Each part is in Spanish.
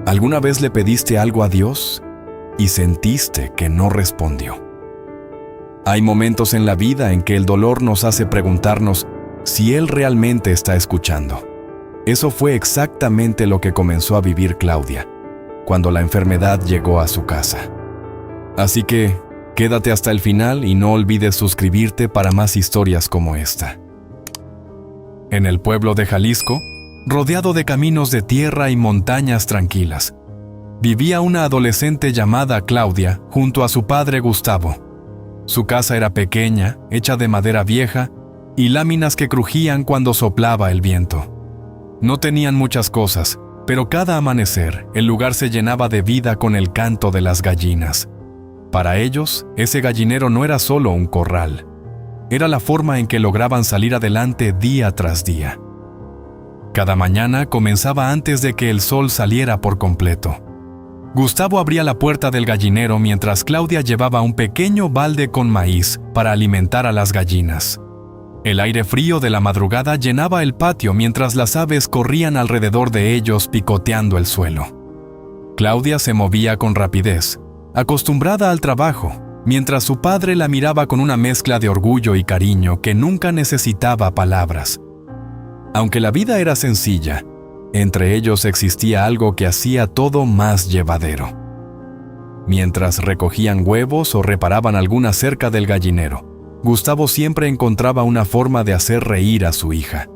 ¿Alguna vez le pediste algo a Dios y sentiste que no respondió? Hay momentos en la vida en que el dolor nos hace preguntarnos si Él realmente está escuchando. Eso fue exactamente lo que comenzó a vivir Claudia cuando la enfermedad llegó a su casa. Así que, quédate hasta el final y no olvides suscribirte para más historias como esta. En el pueblo de Jalisco, rodeado de caminos de tierra y montañas tranquilas, vivía una adolescente llamada Claudia junto a su padre Gustavo. Su casa era pequeña, hecha de madera vieja y láminas que crujían cuando soplaba el viento. No tenían muchas cosas, pero cada amanecer el lugar se llenaba de vida con el canto de las gallinas. Para ellos, ese gallinero no era solo un corral, era la forma en que lograban salir adelante día tras día. Cada mañana comenzaba antes de que el sol saliera por completo. Gustavo abría la puerta del gallinero mientras Claudia llevaba un pequeño balde con maíz para alimentar a las gallinas. El aire frío de la madrugada llenaba el patio mientras las aves corrían alrededor de ellos picoteando el suelo. Claudia se movía con rapidez, acostumbrada al trabajo, mientras su padre la miraba con una mezcla de orgullo y cariño que nunca necesitaba palabras. Aunque la vida era sencilla, entre ellos existía algo que hacía todo más llevadero. Mientras recogían huevos o reparaban alguna cerca del gallinero, Gustavo siempre encontraba una forma de hacer reír a su hija.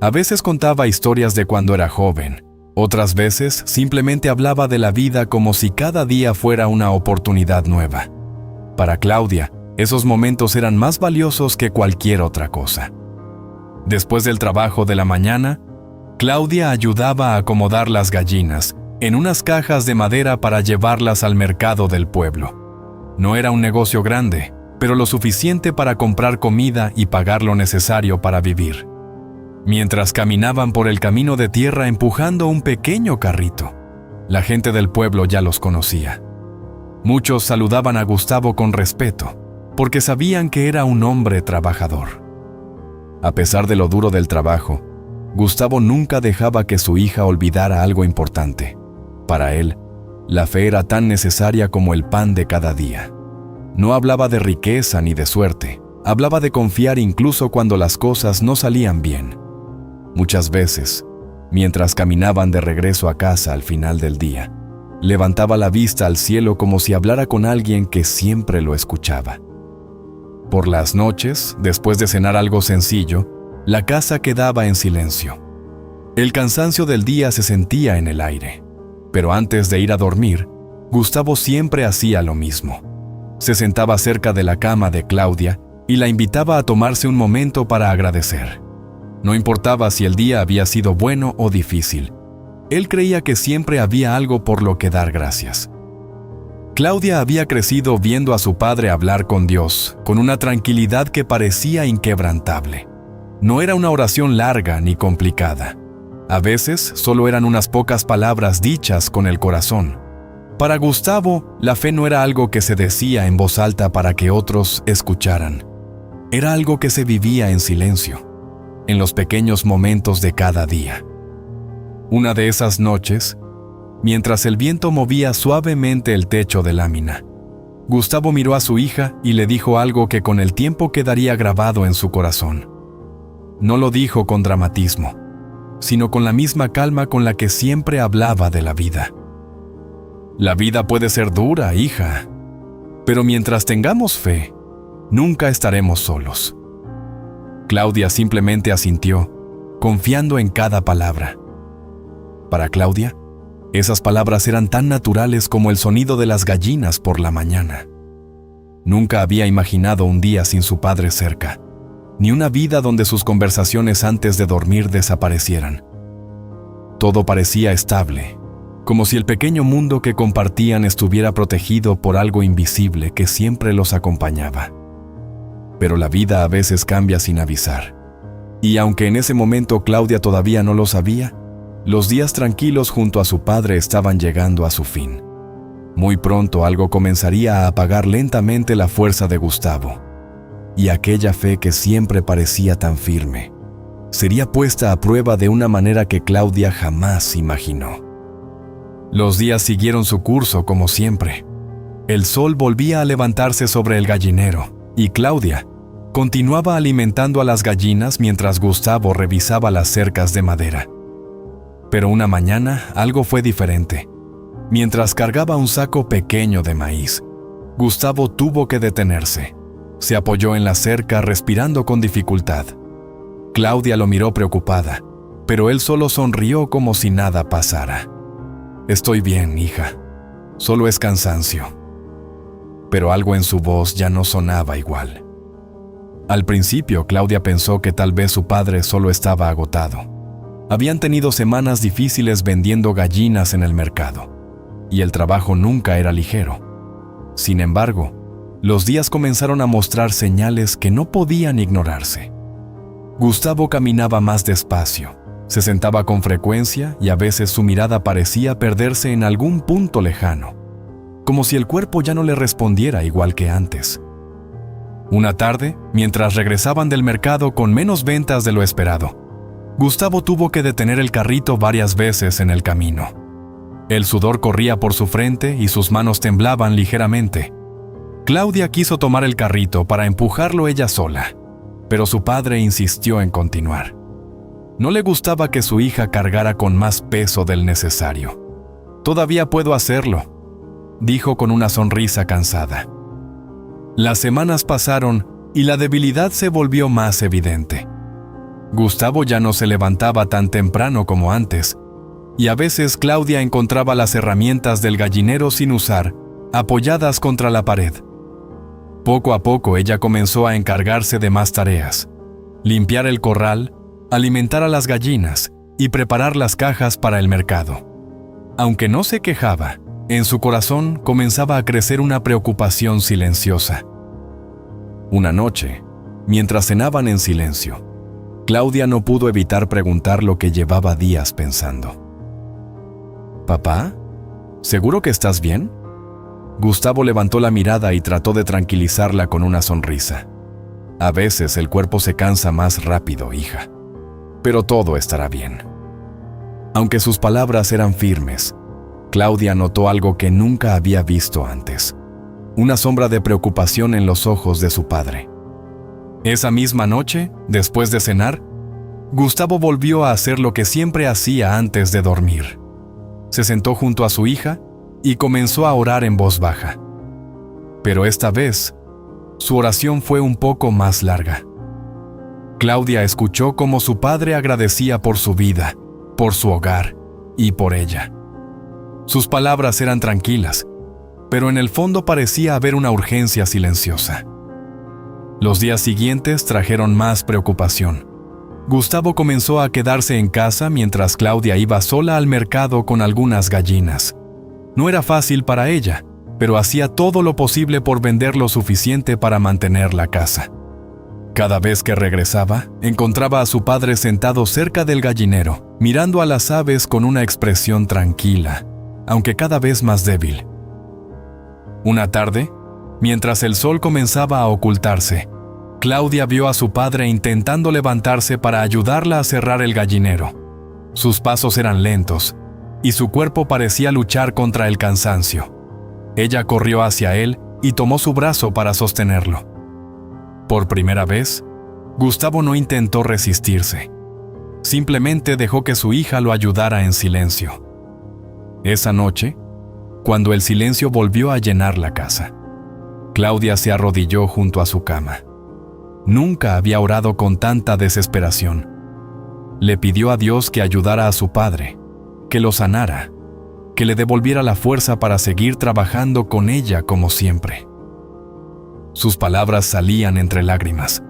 A veces contaba historias de cuando era joven, otras veces simplemente hablaba de la vida como si cada día fuera una oportunidad nueva. Para Claudia, esos momentos eran más valiosos que cualquier otra cosa. Después del trabajo de la mañana, Claudia ayudaba a acomodar las gallinas en unas cajas de madera para llevarlas al mercado del pueblo. No era un negocio grande, pero lo suficiente para comprar comida y pagar lo necesario para vivir. Mientras caminaban por el camino de tierra empujando un pequeño carrito, la gente del pueblo ya los conocía. Muchos saludaban a Gustavo con respeto, porque sabían que era un hombre trabajador. A pesar de lo duro del trabajo, Gustavo nunca dejaba que su hija olvidara algo importante. Para él, la fe era tan necesaria como el pan de cada día. No hablaba de riqueza ni de suerte, hablaba de confiar incluso cuando las cosas no salían bien. Muchas veces, mientras caminaban de regreso a casa al final del día, levantaba la vista al cielo como si hablara con alguien que siempre lo escuchaba. Por las noches, después de cenar algo sencillo, la casa quedaba en silencio. El cansancio del día se sentía en el aire, pero antes de ir a dormir, Gustavo siempre hacía lo mismo. Se sentaba cerca de la cama de Claudia y la invitaba a tomarse un momento para agradecer. No importaba si el día había sido bueno o difícil, él creía que siempre había algo por lo que dar gracias. Claudia había crecido viendo a su padre hablar con Dios, con una tranquilidad que parecía inquebrantable. No era una oración larga ni complicada. A veces solo eran unas pocas palabras dichas con el corazón. Para Gustavo, la fe no era algo que se decía en voz alta para que otros escucharan. Era algo que se vivía en silencio, en los pequeños momentos de cada día. Una de esas noches, mientras el viento movía suavemente el techo de lámina, Gustavo miró a su hija y le dijo algo que con el tiempo quedaría grabado en su corazón. No lo dijo con dramatismo, sino con la misma calma con la que siempre hablaba de la vida. La vida puede ser dura, hija, pero mientras tengamos fe, nunca estaremos solos. Claudia simplemente asintió, confiando en cada palabra. Para Claudia, esas palabras eran tan naturales como el sonido de las gallinas por la mañana. Nunca había imaginado un día sin su padre cerca, ni una vida donde sus conversaciones antes de dormir desaparecieran. Todo parecía estable, como si el pequeño mundo que compartían estuviera protegido por algo invisible que siempre los acompañaba. Pero la vida a veces cambia sin avisar. Y aunque en ese momento Claudia todavía no lo sabía, los días tranquilos junto a su padre estaban llegando a su fin. Muy pronto algo comenzaría a apagar lentamente la fuerza de Gustavo, y aquella fe que siempre parecía tan firme sería puesta a prueba de una manera que Claudia jamás imaginó. Los días siguieron su curso como siempre. El sol volvía a levantarse sobre el gallinero, y Claudia continuaba alimentando a las gallinas mientras Gustavo revisaba las cercas de madera. Pero una mañana algo fue diferente. Mientras cargaba un saco pequeño de maíz, Gustavo tuvo que detenerse. Se apoyó en la cerca respirando con dificultad. Claudia lo miró preocupada, pero él solo sonrió como si nada pasara. «Estoy bien, hija. Solo es cansancio». Pero algo en su voz ya no sonaba igual. Al principio, Claudia pensó que tal vez su padre solo estaba agotado. Habían tenido semanas difíciles vendiendo gallinas en el mercado, y el trabajo nunca era ligero. Sin embargo, los días comenzaron a mostrar señales que no podían ignorarse. Gustavo caminaba más despacio, se sentaba con frecuencia y a veces su mirada parecía perderse en algún punto lejano, como si el cuerpo ya no le respondiera igual que antes. Una tarde, mientras regresaban del mercado con menos ventas de lo esperado, Gustavo tuvo que detener el carrito varias veces en el camino. El sudor corría por su frente y sus manos temblaban ligeramente. Claudia quiso tomar el carrito para empujarlo ella sola, pero su padre insistió en continuar. No le gustaba que su hija cargara con más peso del necesario. «Todavía puedo hacerlo», dijo con una sonrisa cansada. Las semanas pasaron y la debilidad se volvió más evidente. Gustavo ya no se levantaba tan temprano como antes, y a veces Claudia encontraba las herramientas del gallinero sin usar, apoyadas contra la pared. Poco a poco ella comenzó a encargarse de más tareas: limpiar el corral, alimentar a las gallinas y preparar las cajas para el mercado. Aunque no se quejaba, en su corazón comenzaba a crecer una preocupación silenciosa. Una noche, mientras cenaban en silencio, Claudia no pudo evitar preguntar lo que llevaba días pensando. «¿Papá? ¿Seguro que estás bien?» Gustavo levantó la mirada y trató de tranquilizarla con una sonrisa. «A veces el cuerpo se cansa más rápido, hija. Pero todo estará bien». Aunque sus palabras eran firmes, Claudia notó algo que nunca había visto antes: una sombra de preocupación en los ojos de su padre. Esa misma noche, después de cenar, Gustavo volvió a hacer lo que siempre hacía antes de dormir. Se sentó junto a su hija y comenzó a orar en voz baja. Pero esta vez, su oración fue un poco más larga. Claudia escuchó cómo su padre agradecía por su vida, por su hogar y por ella. Sus palabras eran tranquilas, pero en el fondo parecía haber una urgencia silenciosa. Los días siguientes trajeron más preocupación. Gustavo comenzó a quedarse en casa mientras Claudia iba sola al mercado con algunas gallinas. No era fácil para ella, pero hacía todo lo posible por vender lo suficiente para mantener la casa. Cada vez que regresaba, encontraba a su padre sentado cerca del gallinero, mirando a las aves con una expresión tranquila, aunque cada vez más débil. Una tarde, mientras el sol comenzaba a ocultarse, Claudia vio a su padre intentando levantarse para ayudarla a cerrar el gallinero. Sus pasos eran lentos, y su cuerpo parecía luchar contra el cansancio. Ella corrió hacia él y tomó su brazo para sostenerlo. Por primera vez, Gustavo no intentó resistirse. Simplemente dejó que su hija lo ayudara en silencio. Esa noche, cuando el silencio volvió a llenar la casa, Claudia se arrodilló junto a su cama. Nunca había orado con tanta desesperación. Le pidió a Dios que ayudara a su padre, que lo sanara, que le devolviera la fuerza para seguir trabajando con ella como siempre. Sus palabras salían entre lágrimas,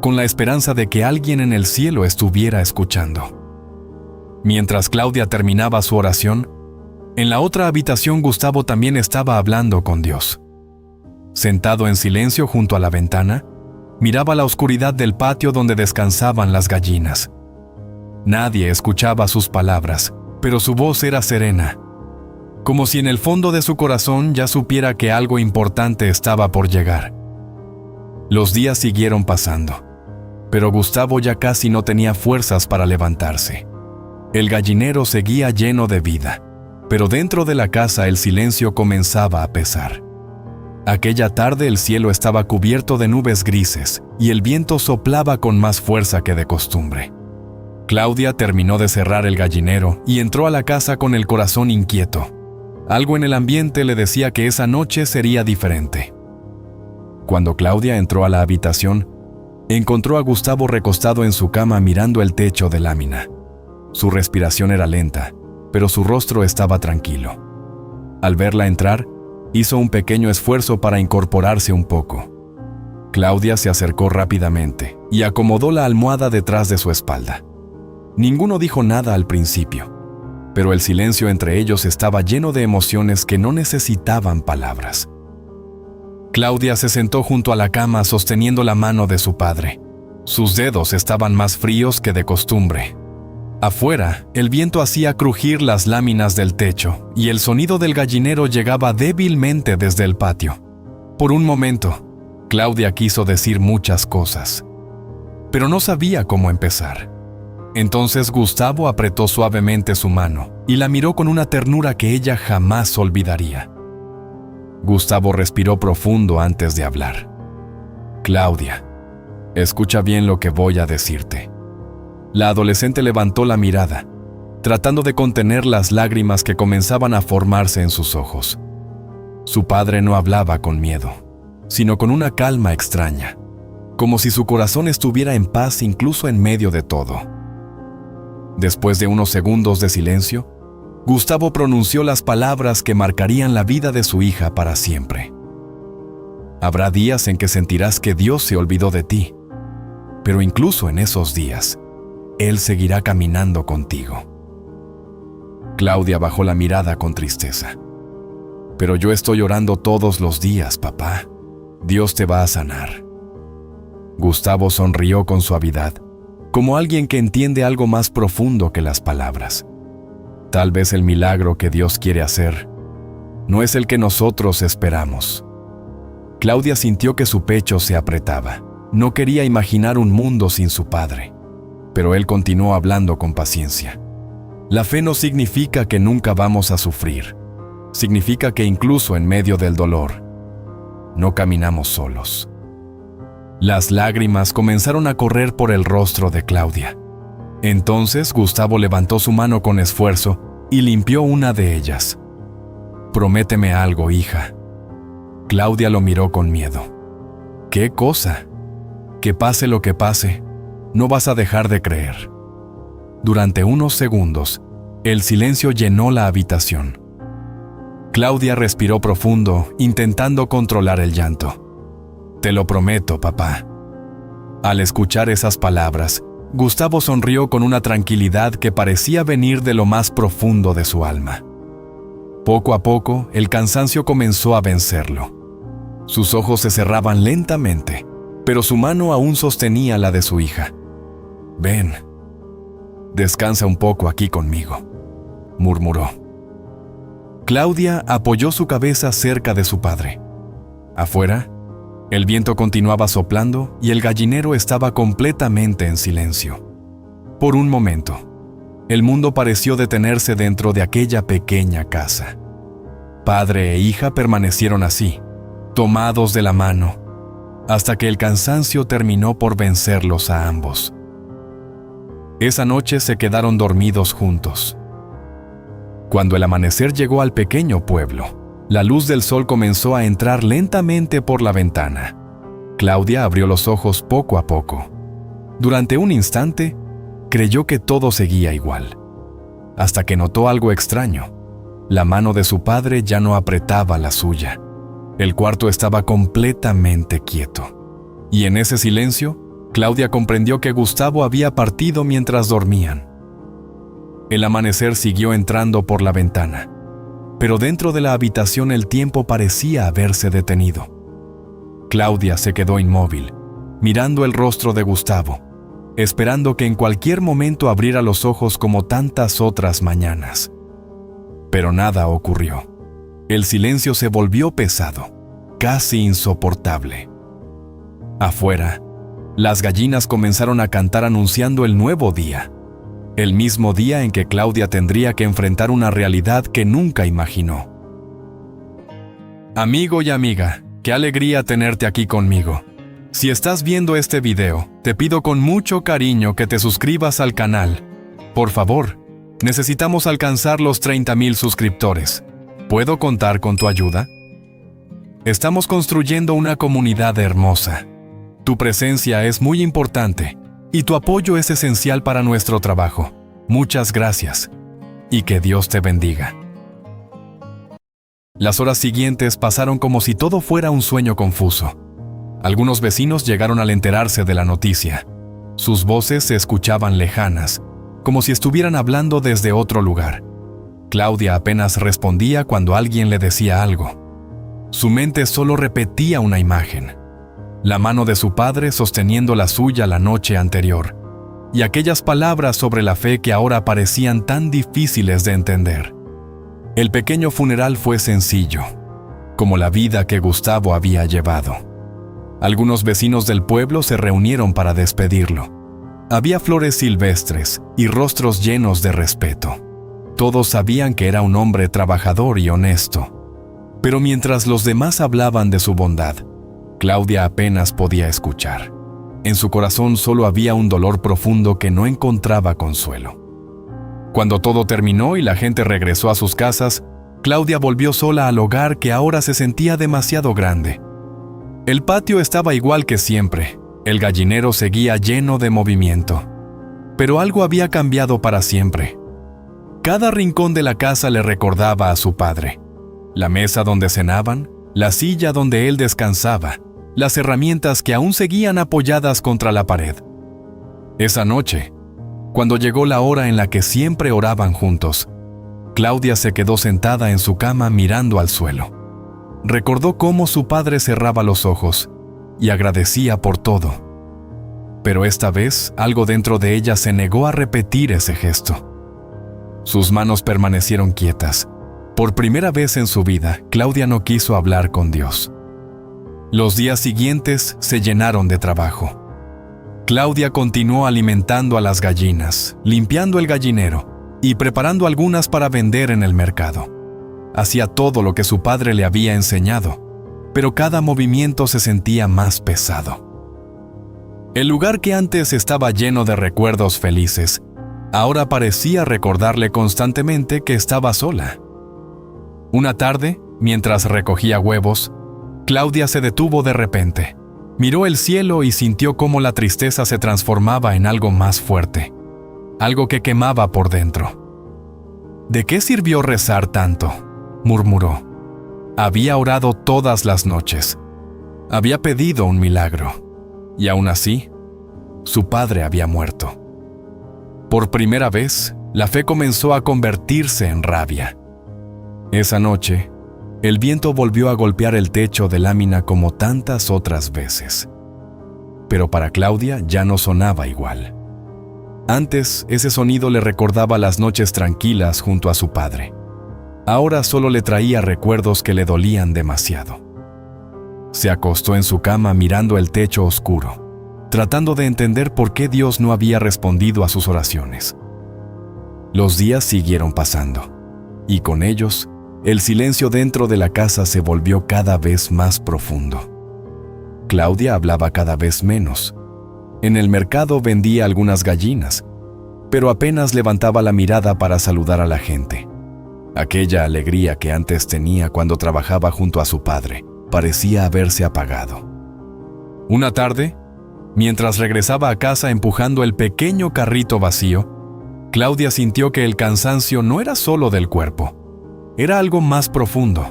con la esperanza de que alguien en el cielo estuviera escuchando. Mientras Claudia terminaba su oración, en la otra habitación Gustavo también estaba hablando con Dios. Sentado en silencio junto a la ventana, miraba la oscuridad del patio donde descansaban las gallinas. Nadie escuchaba sus palabras, pero su voz era serena, como si en el fondo de su corazón ya supiera que algo importante estaba por llegar. Los días siguieron pasando, pero Gustavo ya casi no tenía fuerzas para levantarse. El gallinero seguía lleno de vida, Pero dentro de la casa el silencio comenzaba a pesar. Aquella tarde el cielo estaba cubierto de nubes grises y el viento soplaba con más fuerza que de costumbre. Claudia terminó de cerrar el gallinero y entró a la casa con el corazón inquieto. Algo en el ambiente le decía que esa noche sería diferente. Cuando Claudia entró a la habitación, encontró a Gustavo recostado en su cama mirando el techo de lámina. Su respiración era lenta, pero su rostro estaba tranquilo. Al verla entrar, hizo un pequeño esfuerzo para incorporarse un poco. Claudia se acercó rápidamente y acomodó la almohada detrás de su espalda. Ninguno dijo nada al principio, pero el silencio entre ellos estaba lleno de emociones que no necesitaban palabras. Claudia se sentó junto a la cama sosteniendo la mano de su padre. Sus dedos estaban más fríos que de costumbre. Afuera, el viento hacía crujir las láminas del techo y el sonido del gallinero llegaba débilmente desde el patio. Por un momento, Claudia quiso decir muchas cosas, pero no sabía cómo empezar. Entonces Gustavo apretó suavemente su mano y la miró con una ternura que ella jamás olvidaría. Gustavo respiró profundo antes de hablar. Claudia, escucha bien lo que voy a decirte. La adolescente levantó la mirada, tratando de contener las lágrimas que comenzaban a formarse en sus ojos. Su padre no hablaba con miedo, sino con una calma extraña, como si su corazón estuviera en paz incluso en medio de todo. Después de unos segundos de silencio, Gustavo pronunció las palabras que marcarían la vida de su hija para siempre. Habrá días en que sentirás que Dios se olvidó de ti, pero incluso en esos días, Él seguirá caminando contigo. Claudia bajó la mirada con tristeza. Pero yo estoy orando todos los días, papá. Dios te va a sanar. Gustavo sonrió con suavidad, como alguien que entiende algo más profundo que las palabras. Tal vez el milagro que Dios quiere hacer no es el que nosotros esperamos. Claudia sintió que su pecho se apretaba. No quería imaginar un mundo sin su padre. Pero él continuó hablando con paciencia. La fe no significa que nunca vamos a sufrir. Significa que incluso en medio del dolor, no caminamos solos. Las lágrimas comenzaron a correr por el rostro de Claudia. Entonces Gustavo levantó su mano con esfuerzo y limpió una de ellas. Prométeme algo, hija. Claudia lo miró con miedo. ¿Qué cosa? Que pase lo que pase, no vas a dejar de creer. Durante unos segundos, el silencio llenó la habitación. Claudia respiró profundo, intentando controlar el llanto. Te lo prometo, papá. Al escuchar esas palabras, Gustavo sonrió con una tranquilidad que parecía venir de lo más profundo de su alma. Poco a poco, el cansancio comenzó a vencerlo. Sus ojos se cerraban lentamente, pero su mano aún sostenía la de su hija. Ven, descansa un poco aquí conmigo, murmuró. Claudia apoyó su cabeza cerca de su padre. Afuera, el viento continuaba soplando y el gallinero estaba completamente en silencio. Por un momento, el mundo pareció detenerse dentro de aquella pequeña casa. Padre e hija permanecieron así, tomados de la mano, hasta que el cansancio terminó por vencerlos a ambos. Esa noche se quedaron dormidos juntos. Cuando el amanecer llegó al pequeño pueblo, la luz del sol comenzó a entrar lentamente por la ventana. Claudia abrió los ojos poco a poco. Durante un instante, creyó que todo seguía igual, hasta que notó algo extraño. La mano de su padre ya no apretaba la suya. El cuarto estaba completamente quieto. Y en ese silencio, Claudia comprendió que Gustavo había partido mientras dormían. El amanecer siguió entrando por la ventana, pero dentro de la habitación el tiempo parecía haberse detenido. Claudia se quedó inmóvil, mirando el rostro de Gustavo, esperando que en cualquier momento abriera los ojos como tantas otras mañanas. Pero nada ocurrió. El silencio se volvió pesado, casi insoportable. Afuera, las gallinas comenzaron a cantar anunciando el nuevo día. el mismo día en que Claudia tendría que enfrentar una realidad que nunca imaginó. Amigo y amiga, qué alegría tenerte aquí conmigo. Si estás viendo este video, te pido con mucho cariño que te suscribas al canal. Por favor, necesitamos alcanzar los 30,000 suscriptores. ¿Puedo contar con tu ayuda? Estamos construyendo una comunidad hermosa. Tu presencia es muy importante y tu apoyo es esencial para nuestro trabajo. Muchas gracias y que Dios te bendiga. Las horas siguientes pasaron como si todo fuera un sueño confuso. Algunos vecinos llegaron al enterarse de la noticia. Sus voces se escuchaban lejanas, como si estuvieran hablando desde otro lugar. Claudia apenas respondía cuando alguien le decía algo. Su mente solo repetía una imagen: la mano de su padre sosteniendo la suya la noche anterior, y aquellas palabras sobre la fe que ahora parecían tan difíciles de entender. El pequeño funeral fue sencillo, como la vida que Gustavo había llevado. Algunos vecinos del pueblo se reunieron para despedirlo. Había flores silvestres y rostros llenos de respeto. Todos sabían que era un hombre trabajador y honesto. Pero mientras los demás hablaban de su bondad, Claudia apenas podía escuchar. En su corazón solo había un dolor profundo que no encontraba consuelo. Cuando todo terminó y la gente regresó a sus casas, Claudia volvió sola al hogar que ahora se sentía demasiado grande. El patio estaba igual que siempre, el gallinero seguía lleno de movimiento. Pero algo había cambiado para siempre. Cada rincón de la casa le recordaba a su padre. La mesa donde cenaban, la silla donde él descansaba, las herramientas que aún seguían apoyadas contra la pared. Esa noche, cuando llegó la hora en la que siempre oraban juntos, Claudia se quedó sentada en su cama mirando al suelo. Recordó cómo su padre cerraba los ojos y agradecía por todo. Pero esta vez algo dentro de ella se negó a repetir ese gesto. Sus manos permanecieron quietas. Por primera vez en su vida, Claudia no quiso hablar con Dios. Los días siguientes se llenaron de trabajo. Claudia continuó alimentando a las gallinas, limpiando el gallinero y preparando algunas para vender en el mercado. Hacía todo lo que su padre le había enseñado, pero cada movimiento se sentía más pesado. El lugar que antes estaba lleno de recuerdos felices, ahora parecía recordarle constantemente que estaba sola. Una tarde, mientras recogía huevos, Claudia se detuvo de repente. Miró el cielo y sintió cómo la tristeza se transformaba en algo más fuerte, algo que quemaba por dentro. ¿De qué sirvió rezar tanto?, murmuró. Había orado todas las noches. Había pedido un milagro. Y aún así, su padre había muerto. Por primera vez, la fe comenzó a convertirse en rabia. Esa noche, el viento volvió a golpear el techo de lámina como tantas otras veces. Pero para Claudia ya no sonaba igual. Antes, ese sonido le recordaba las noches tranquilas junto a su padre. Ahora solo le traía recuerdos que le dolían demasiado. Se acostó en su cama mirando el techo oscuro, tratando de entender por qué Dios no había respondido a sus oraciones. Los días siguieron pasando, y con ellos, el silencio dentro de la casa se volvió cada vez más profundo. Claudia hablaba cada vez menos. En el mercado vendía algunas gallinas, pero apenas levantaba la mirada para saludar a la gente. Aquella alegría que antes tenía cuando trabajaba junto a su padre parecía haberse apagado. Una tarde, mientras regresaba a casa empujando el pequeño carrito vacío, Claudia sintió que el cansancio no era solo del cuerpo, era algo más profundo,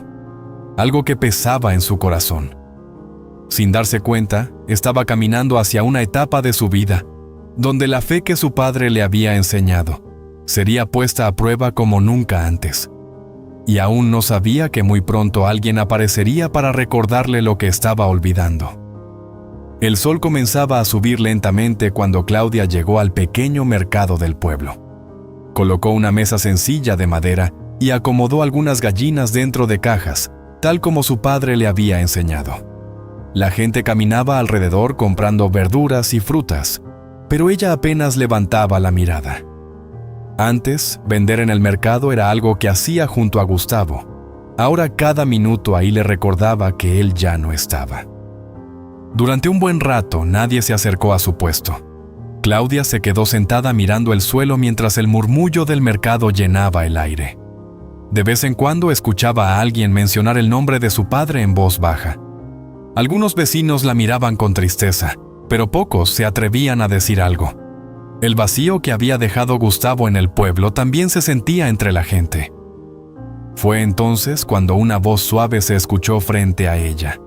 algo que pesaba en su corazón. Sin darse cuenta, estaba caminando hacia una etapa de su vida, donde la fe que su padre le había enseñado sería puesta a prueba como nunca antes. Y aún no sabía que muy pronto alguien aparecería para recordarle lo que estaba olvidando. El sol comenzaba a subir lentamente cuando Claudia llegó al pequeño mercado del pueblo. Colocó una mesa sencilla de madera y acomodó algunas gallinas dentro de cajas, tal como su padre le había enseñado. La gente caminaba alrededor comprando verduras y frutas, pero ella apenas levantaba la mirada. Antes, vender en el mercado era algo que hacía junto a Gustavo. Ahora cada minuto ahí le recordaba que él ya no estaba. Durante un buen rato nadie se acercó a su puesto. Claudia se quedó sentada mirando el suelo mientras el murmullo del mercado llenaba el aire. De vez en cuando escuchaba a alguien mencionar el nombre de su padre en voz baja. Algunos vecinos la miraban con tristeza, pero pocos se atrevían a decir algo. El vacío que había dejado Gustavo en el pueblo también se sentía entre la gente. Fue entonces cuando una voz suave se escuchó frente a ella.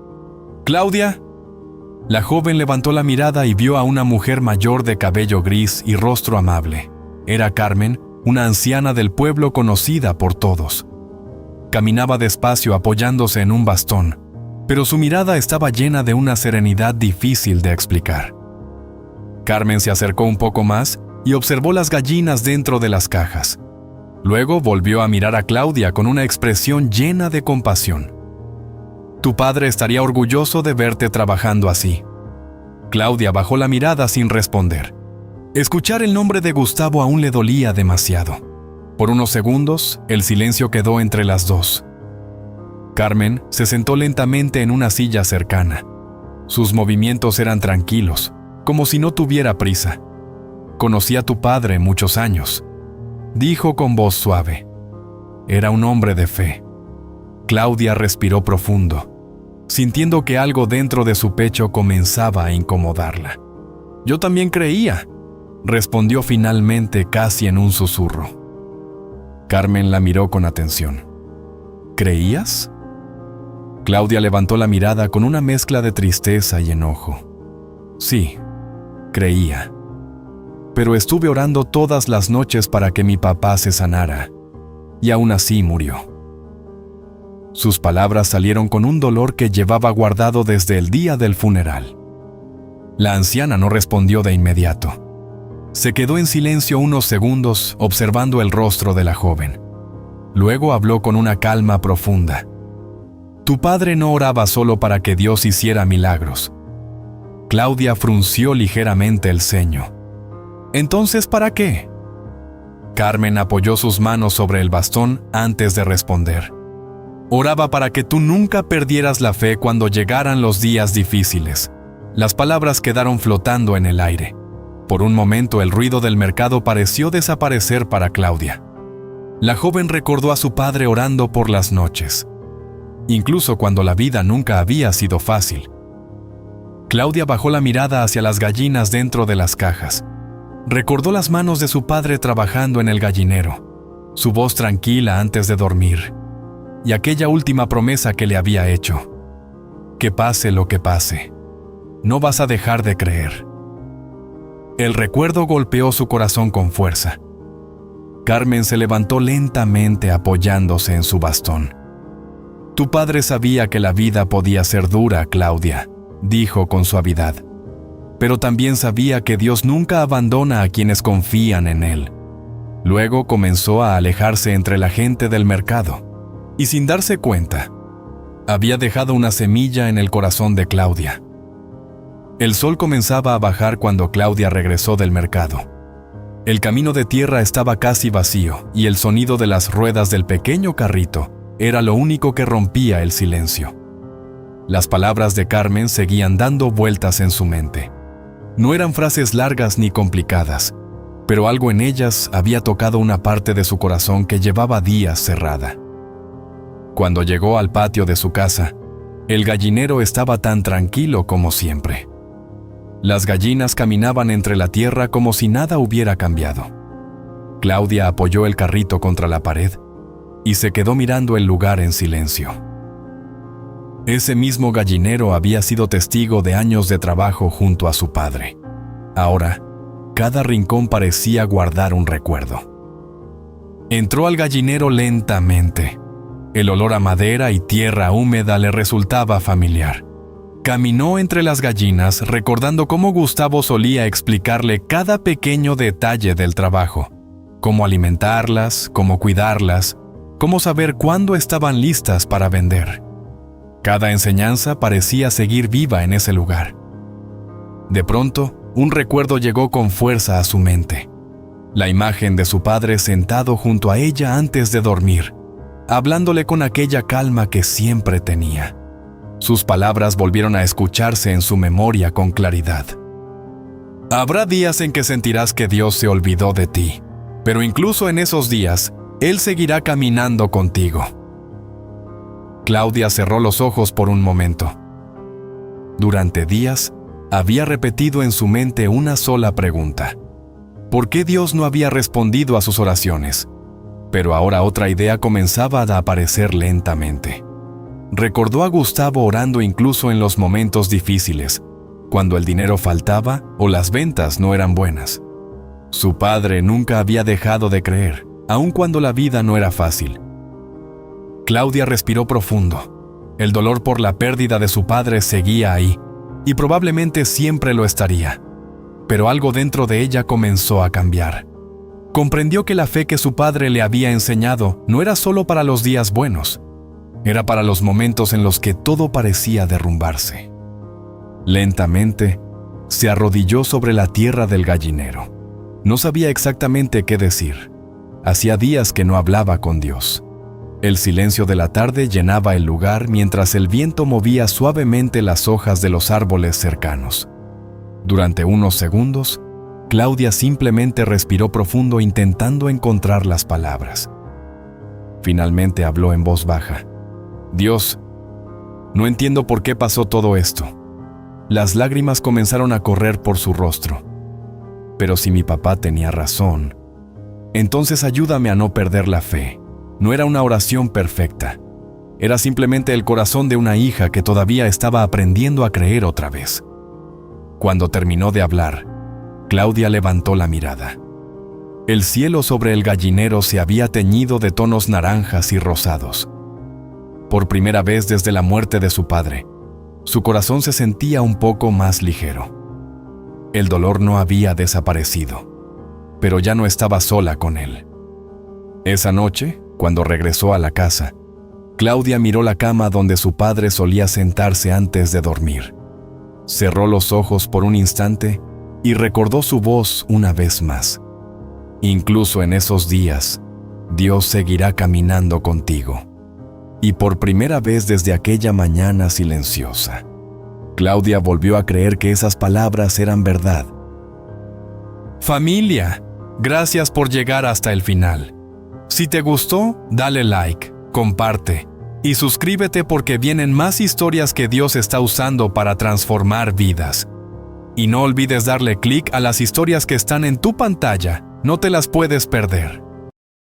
«¡Claudia!». La joven levantó la mirada y vio a una mujer mayor de cabello gris y rostro amable. Era Carmen, una anciana del pueblo conocida por todos. Caminaba despacio apoyándose en un bastón, pero su mirada estaba llena de una serenidad difícil de explicar. Carmen se acercó un poco más y observó las gallinas dentro de las cajas. Luego volvió a mirar a Claudia con una expresión llena de compasión. «Tu padre estaría orgulloso de verte trabajando así». Claudia bajó la mirada sin responder. Escuchar el nombre de Gustavo aún le dolía demasiado. Por unos segundos, el silencio quedó entre las dos. Carmen se sentó lentamente en una silla cercana. Sus movimientos eran tranquilos, como si no tuviera prisa. «Conocí a tu padre muchos años», dijo con voz suave. Era un hombre de fe. Claudia respiró profundo, sintiendo que algo dentro de su pecho comenzaba a incomodarla. «Yo también creía», respondió finalmente casi en un susurro. Carmen la miró con atención. «¿Creías?». Claudia levantó la mirada con una mezcla de tristeza y enojo. «Sí, creía. Pero estuve orando todas las noches para que mi papá se sanara, y aún así murió». Sus palabras salieron con un dolor que llevaba guardado desde el día del funeral. La anciana no respondió de inmediato. Se quedó en silencio unos segundos observando el rostro de la joven. Luego habló con una calma profunda. «Tu padre no oraba solo para que Dios hiciera milagros». Claudia frunció ligeramente el ceño. «¿Entonces para qué?». Carmen apoyó sus manos sobre el bastón antes de responder. «Oraba para que tú nunca perdieras la fe cuando llegaran los días difíciles». Las palabras quedaron flotando en el aire. Por un momento el ruido del mercado pareció desaparecer para Claudia. La joven recordó a su padre orando por las noches, incluso cuando la vida nunca había sido fácil. Claudia bajó la mirada hacia las gallinas dentro de las cajas. Recordó las manos de su padre trabajando en el gallinero, su voz tranquila antes de dormir, y aquella última promesa que le había hecho. «Que pase lo que pase, no vas a dejar de creer». El recuerdo golpeó su corazón con fuerza. Carmen se levantó lentamente apoyándose en su bastón. «Tu padre sabía que la vida podía ser dura, Claudia», dijo con suavidad. «Pero también sabía que Dios nunca abandona a quienes confían en Él». Luego comenzó a alejarse entre la gente del mercado, y sin darse cuenta, había dejado una semilla en el corazón de Claudia. El sol comenzaba a bajar cuando Claudia regresó del mercado. El camino de tierra estaba casi vacío y el sonido de las ruedas del pequeño carrito era lo único que rompía el silencio. Las palabras de Carmen seguían dando vueltas en su mente. No eran frases largas ni complicadas, pero algo en ellas había tocado una parte de su corazón que llevaba días cerrada. Cuando llegó al patio de su casa, el gallinero estaba tan tranquilo como siempre. Las gallinas caminaban entre la tierra como si nada hubiera cambiado. Claudia apoyó el carrito contra la pared y se quedó mirando el lugar en silencio. Ese mismo gallinero había sido testigo de años de trabajo junto a su padre. Ahora, cada rincón parecía guardar un recuerdo. Entró al gallinero lentamente. El olor a madera y tierra húmeda le resultaba familiar. Caminó entre las gallinas recordando cómo Gustavo solía explicarle cada pequeño detalle del trabajo, cómo alimentarlas, cómo cuidarlas, cómo saber cuándo estaban listas para vender. Cada enseñanza parecía seguir viva en ese lugar. De pronto, un recuerdo llegó con fuerza a su mente. La imagen de su padre sentado junto a ella antes de dormir, hablándole con aquella calma que siempre tenía. Sus palabras volvieron a escucharse en su memoria con claridad. Habrá días en que sentirás que Dios se olvidó de ti, pero incluso en esos días, Él seguirá caminando contigo. Claudia cerró los ojos por un momento. Durante días, había repetido en su mente una sola pregunta: ¿por qué Dios no había respondido a sus oraciones? Pero ahora otra idea comenzaba a aparecer lentamente. Recordó a Gustavo orando incluso en los momentos difíciles, cuando el dinero faltaba o las ventas no eran buenas. Su padre nunca había dejado de creer, aun cuando la vida no era fácil. Claudia respiró profundo. El dolor por la pérdida de su padre seguía ahí, y probablemente siempre lo estaría. Pero algo dentro de ella comenzó a cambiar. Comprendió que la fe que su padre le había enseñado no era solo para los días buenos, era para los momentos en los que todo parecía derrumbarse. Lentamente, se arrodilló sobre la tierra del gallinero. No sabía exactamente qué decir. Hacía días que no hablaba con Dios. El silencio de la tarde llenaba el lugar mientras el viento movía suavemente las hojas de los árboles cercanos. Durante unos segundos, Claudia simplemente respiró profundo intentando encontrar las palabras. Finalmente habló en voz baja. Dios, no entiendo por qué pasó todo esto. Las lágrimas comenzaron a correr por su rostro. Pero si mi papá tenía razón, entonces ayúdame a no perder la fe. No era una oración perfecta. Era simplemente el corazón de una hija que todavía estaba aprendiendo a creer otra vez. Cuando terminó de hablar, Claudia levantó la mirada. El cielo sobre el gallinero se había teñido de tonos naranjas y rosados. Por primera vez desde la muerte de su padre, su corazón se sentía un poco más ligero. El dolor no había desaparecido, pero ya no estaba sola con él. Esa noche, cuando regresó a la casa, Claudia miró la cama donde su padre solía sentarse antes de dormir. Cerró los ojos por un instante y recordó su voz una vez más. Incluso en esos días, Dios seguirá caminando contigo. Y por primera vez desde aquella mañana silenciosa, Claudia volvió a creer que esas palabras eran verdad. Familia, gracias por llegar hasta el final. Si te gustó, dale like, comparte y suscríbete porque vienen más historias que Dios está usando para transformar vidas. Y no olvides darle clic a las historias que están en tu pantalla, no te las puedes perder.